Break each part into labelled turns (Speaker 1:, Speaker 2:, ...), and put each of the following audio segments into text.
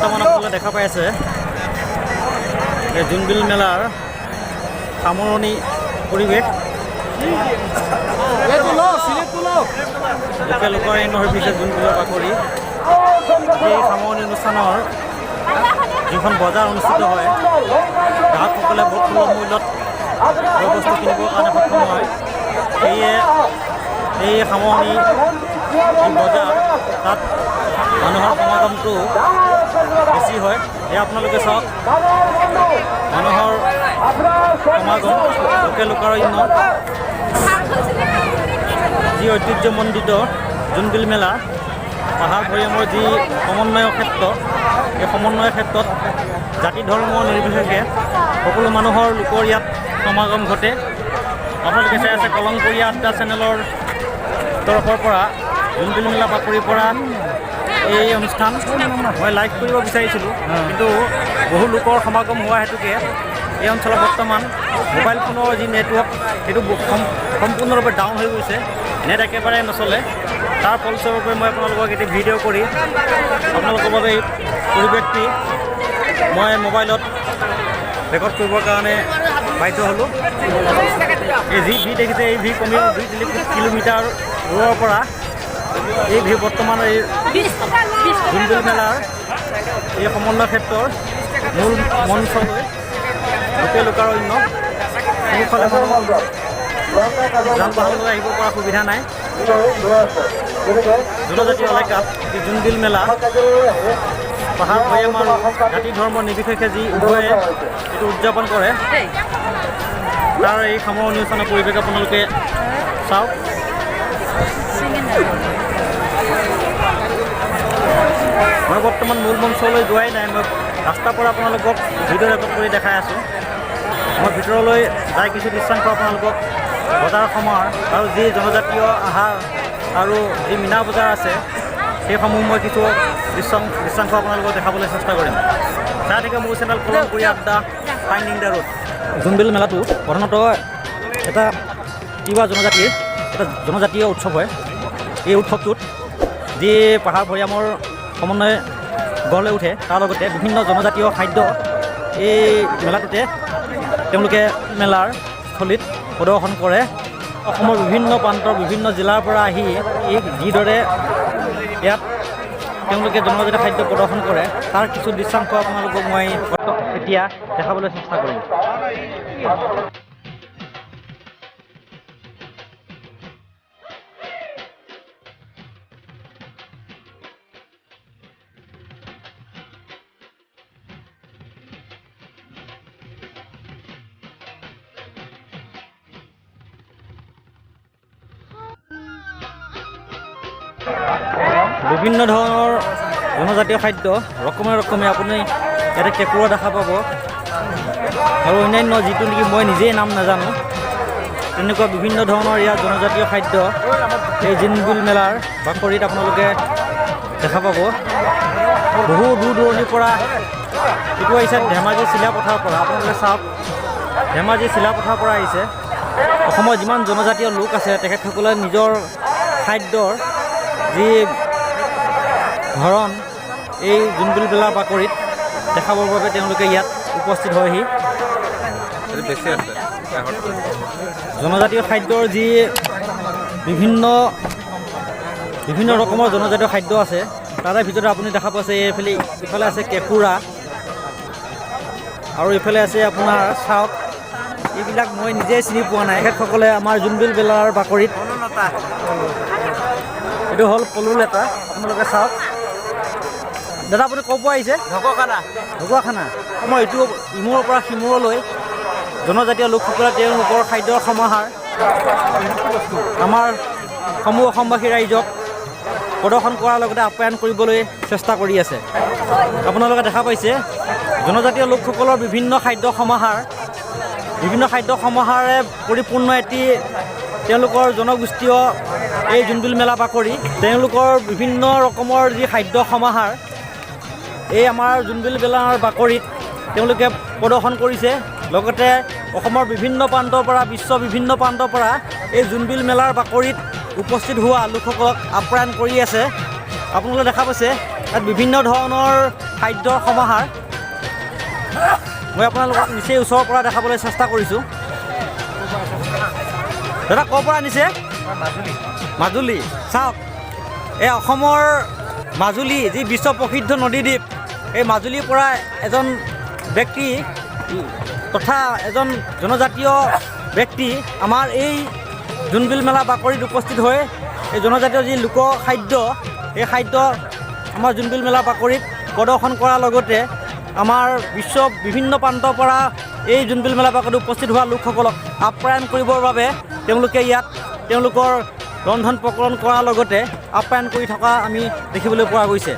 Speaker 1: বৰ্তমান আপোনালোকে দেখা পাই আছে যে জোনবিল মেলাৰ সামৰণি পৰিৱেশ লোকৰ এই নহৈছে জোনবিলৰ বাকৰি এই সামৰণি অনুষ্ঠানৰ যিখন বজাৰ অনুষ্ঠিত হয় গ্ৰাহকসকলে বহুত সুলভ মূল্যত বস্তু কিনিবৰ কাৰণে সক্ষম হয় সেয়ে এই সামৰণি বজাৰ তাত মানুহৰ সমাগমটো বেছি হয় এয়া আপোনালোকে চাওক মানুহৰ সমাগম লোকাৰণ্য যি ঐতিহ্যমণ্ডিত জোনবিল মেলা পাহাৰ ভৈয়ামৰ যি সমন্বয়ৰ ক্ষেত্ৰ এই সমন্বয়ৰ ক্ষেত্ৰত জাতি ধৰ্ম নিৰ্বিশেষে সকলো মানুহৰ লোকৰ ইয়াত সমাগম ঘটে আপোনালোকে চাই আছে কলংকৰীয়া আড্ডা চেনেলৰ তৰফৰ পৰা জোনবিল মেলা বাকৰিৰ পৰা এই অনুষ্ঠান মই লাইভ কৰিব বিচাৰিছিলোঁ কিন্তু বহু লোকৰ সমাগম হোৱা হেতুকে এই অঞ্চলত বৰ্তমান মোবাইল ফোনৰ যি নেটৱৰ্ক সেইটো সম্পূৰ্ণৰূপে ডাউন হৈ গৈছে নেট একেবাৰে নচলে তাৰ ফলস্বৰূপে মই আপোনালোকক এটি ভিডিঅ' কৰি আপোনালোকৰ বাবে এই পৰিৱেশটি মই মোবাইলত ৰেকৰ্ড কৰিবৰ কাৰণে বাধ্য হ'লোঁ এই যি ভি দেখিছে এই ভি কমেও 2 কিলোমিটাৰ দূৰৰ পৰা এই ভি বৰ্তমান এই জোনবিল মেলাৰ এই সমন্বয় ক্ষেত্ৰৰ মূল মঞ্চলৈ গোটেই লোকাৰণ্য কোনোফালে যান বাহনলৈ আহিব পৰা সুবিধা নাই জনজাতীয় এলেকাত এই জোনবিল মেলা পাহাৰ ভৈয়াম আৰু জাতি ধৰ্ম নিৰ্বিশেষে যি উভয়ে এইটো উদযাপন কৰে তাৰ এই সামৰণি অনুষ্ঠানৰ পৰিৱেশ আপোনালোকে চাওক মই বৰ্তমান মূল মঞ্চলৈ যোৱাই নাই মই ৰাস্তাৰ পৰা আপোনালোকক ভিডিঅ' ৰেকৰ্ড কৰি দেখাই আছোঁ মই ভিতৰলৈ যাই কিছু দৃশ্যাংশ আপোনালোকক বজাৰ সমাৰ আৰু যি জনজাতীয় আহাৰ আৰু যি মীনা বজাৰ আছে সেইসমূহ মই কিছু দৃশ্যাংশ আপোনালোকক দেখাবলৈ চেষ্টা কৰিম চাই থাকে মোৰ চেনেল কলংকৰীয়া আড্ডা ফাইণ্ডিং দ্য ৰোড জোনবিল মেলাটো প্ৰধানতঃ এটা তিৱা জনজাতিৰ এটা জনজাতীয় উৎসৱ হয় এই উৎসৱটোত যি পাহাৰ ভৈয়ামৰ সমন্বয় গঢ় লৈ উঠে তাৰ লগতে বিভিন্ন জনজাতীয় খাদ্য এই মেলাটোতে তেওঁলোকে মেলাৰ স্থলীত প্ৰদৰ্শন কৰে অসমৰ বিভিন্ন প্ৰান্তৰ বিভিন্ন জিলাৰ পৰা আহি এই যিদৰে ইয়াত তেওঁলোকে জনজাতীয় খাদ্য প্ৰদৰ্শন কৰে তাৰ কিছু দৃশ্যাংশ আপোনালোকক মই এতিয়া দেখাবলৈ চেষ্টা কৰিম বিভিন্ন ধৰণৰ জনজাতীয় খাদ্য ৰকমে আপুনি ইয়াতে কেঁকুৰা দেখা পাব আৰু অন্যান্য যিটো নেকি মই নিজেই নাম নাজানো তেনেকুৱা বিভিন্ন ধৰণৰ ইয়াৰ জনজাতীয় খাদ্য এই জোনবিল মেলাৰ বাকৰিত আপোনালোকে দেখা পাব বহু দূৰ দূৰণিৰ পৰা এইটো আহিছে ধেমাজি চিলাপথাৰৰ পৰা আপোনালোকে চাওক ধেমাজি চিলাপথাৰৰ পৰা আহিছে অসমৰ যিমান জনজাতীয় লোক আছে তেখেতসকলে নিজৰ খাদ্যৰ যি ধৰণ এই জোনবিল মেলাৰ বাকৰিত দেখাবৰ বাবে তেওঁলোকে ইয়াত উপস্থিত হয়হি বেছি আছে জনজাতীয় খাদ্যৰ যি বিভিন্ন ৰকমৰ জনজাতীয় খাদ্য আছে তাৰে ভিতৰত আপুনি দেখা পাইছে ইফালে আছে কেঁকুৰা আৰু ইফালে আছে আপোনাৰ চাওক এইবিলাক মই নিজেই চিনি পোৱা নাই তেখেতসকলে আমাৰ জোনবিল মেলাৰ বাকৰিত এইটো হ'ল পলুলেটা আপোনালোকে চাওক দাদা আপুনি ক'ৰ পৰা আহিছে ঢকুৱাখানা মই এইটো ইমূৰৰ পৰা সিমূৰলৈ জনজাতীয় লোকসকলে তেওঁলোকৰ খাদ্যৰ সমাহাৰ আমাৰ সমূহ অসমবাসী ৰাইজক প্ৰদৰ্শন কৰাৰ লগতে আপ্যায়ন কৰিবলৈ চেষ্টা কৰি আছে আপোনালোকে দেখা পাইছে জনজাতীয় লোকসকলৰ বিভিন্ন খাদ্য সমাহাৰে পৰিপূৰ্ণ এটি তেওঁলোকৰ জনগোষ্ঠীয় এই জোনবিল মেলা বাকৰি তেওঁলোকৰ বিভিন্ন ৰকমৰ যি খাদ্য সমাহাৰ এই আমাৰ জোনবিল মেলাৰ বাকৰিত তেওঁলোকে প্ৰদৰ্শন কৰিছে লগতে অসমৰ বিভিন্ন প্ৰান্তৰ পৰা বিশ্বৰ বিভিন্ন প্ৰান্তৰ পৰা এই জোনবিল মেলাৰ বাকৰিত উপস্থিত হোৱা লোকসকলক আপ্যায়ন কৰি আছে আপোনালোকে দেখা পাইছে ইয়াত বিভিন্ন ধৰণৰ খাদ্যৰ সমাহাৰ মই আপোনালোকক নিচেই ওচৰৰ পৰা দেখাবলৈ চেষ্টা কৰিছোঁ। দাদা ক'ৰ পৰা আনিছে? মাজুলী। চাওক, এই অসমৰ মাজুলী যি বিশ্ব প্ৰসিদ্ধ নদীদ্বীপ, এই মাজুলীৰ পৰা এজন ব্যক্তি তথা এজন জনজাতীয় ব্যক্তি আমাৰ এই জোনবিল মেলা বাকৰিত উপস্থিত হৈ এই জনজাতীয় যি লোকখাদ্য, এই খাদ্য আমাৰ জোনবিল মেলা বাকৰিত প্ৰদৰ্শন কৰাৰ লগতে আমাৰ বিশ্বৰ বিভিন্ন প্ৰান্তৰ পৰা এই জোনবিল মেলা বাকৰিত উপস্থিত হোৱা লোকসকলক আপ্যায়ন কৰিবৰ বাবে তেওঁলোকে ইয়াত তেওঁলোকৰ ৰন্ধন প্ৰকৰণ কৰাৰ লগতে আপ্যায়ন কৰি থকা আমি দেখিবলৈ পোৱা গৈছে।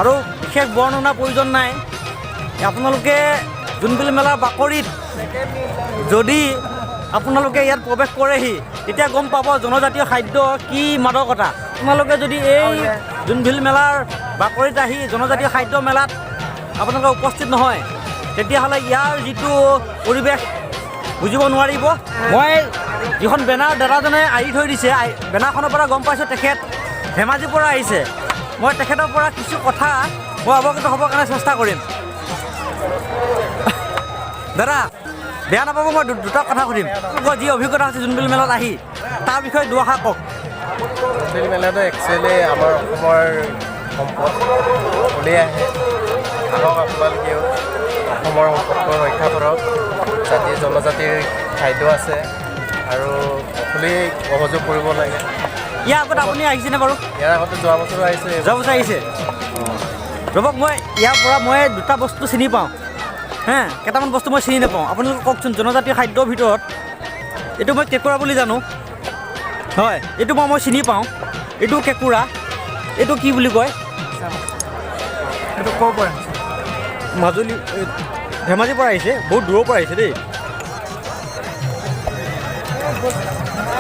Speaker 1: আৰু বিশেষ বৰ্ণনাৰ প্ৰয়োজন নাই। আপোনালোকে জোনবিল মেলাৰ বাকৰিত যদি আপোনালোকে ইয়াত প্ৰৱেশ কৰেহি তেতিয়া গম পাব জনজাতীয় খাদ্য কি মাদকতা। আপোনালোকে যদি এই জোনবিল মেলাৰ বাকৰিত আহি জনজাতীয় খাদ্য মেলাত আপোনালোকে উপস্থিত নহয় তেতিয়াহ'লে ইয়াৰ যিটো পৰিৱেশ বুজিব নোৱাৰিব। মই যিখন বেনাৰ দাদাজনে আঁৰি থৈ দিছে, বেনাৰখনৰ পৰা গম পাইছোঁ তেখেত ধেমাজিৰ পৰা আহিছে। মই তেখেতৰ পৰা কিছু কথা মই অৱগত হ'বৰ কাৰণে চেষ্টা কৰিম। দাদা বেয়া নাপাব, মই দুটা কথা সুধিম। আপোনালোকৰ যি অভিজ্ঞতা আছে জোনবিল মেলাত আহি তাৰ বিষয়ে দুআষাৰ কওক।
Speaker 2: জোনবিল মেলাটো একচুৱেলি আমাৰ অসমৰ সম্পদ ওলাই আহে। আহক আপোনালোকেও অসমৰ সম্পদটো ৰক্ষা কৰক। জাতি জনজাতিৰ খাদ্য আছে আৰু সকলোৱে সহযোগ কৰিব লাগে।
Speaker 1: ইয়াৰ আগতে আপুনি আহিছেনে বাৰু?
Speaker 2: ইয়াৰ আগতে যোৱা বছৰো আহিছে।
Speaker 1: যোৱা বছৰ আহিছে। ৰ'বক, মই ইয়াৰ পৰা মই দুটা বস্তু চিনি পাওঁ, কেইটামান বস্তু মই চিনি নাপাওঁ। আপোনালোকে কওকচোন, জনজাতীয় খাদ্যৰ ভিতৰত এইটো মই কেঁকুৰা বুলি জানো, হয়, এইটো মই চিনি পাওঁ। এইটো কেঁকুৰা, এইটো কি বুলি কয়?
Speaker 2: এইটো ক'ৰ পৰা?
Speaker 1: মাজুলী, ধেমাজিৰ পৰা আহিছে, বহুত দূৰৰ পৰা আহিছে দেই।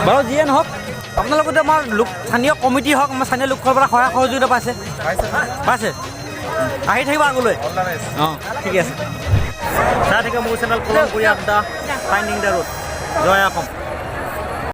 Speaker 1: বাৰু যিয়ে নহওক, আপোনালোকে আমাৰ স্থানীয় কমিটি হওক, আমাৰ স্থানীয় লোকসকলৰ পৰা সহায় সহযোগিতা পাইছে? আহি থাকিব আগলৈ। অঁ, ঠিকে আছে। চাই থাকে মোৰ চেনেল কলম কৰি আড্ডা, ফাইণ্ডিং দ্য ৰোড। জয় অসম।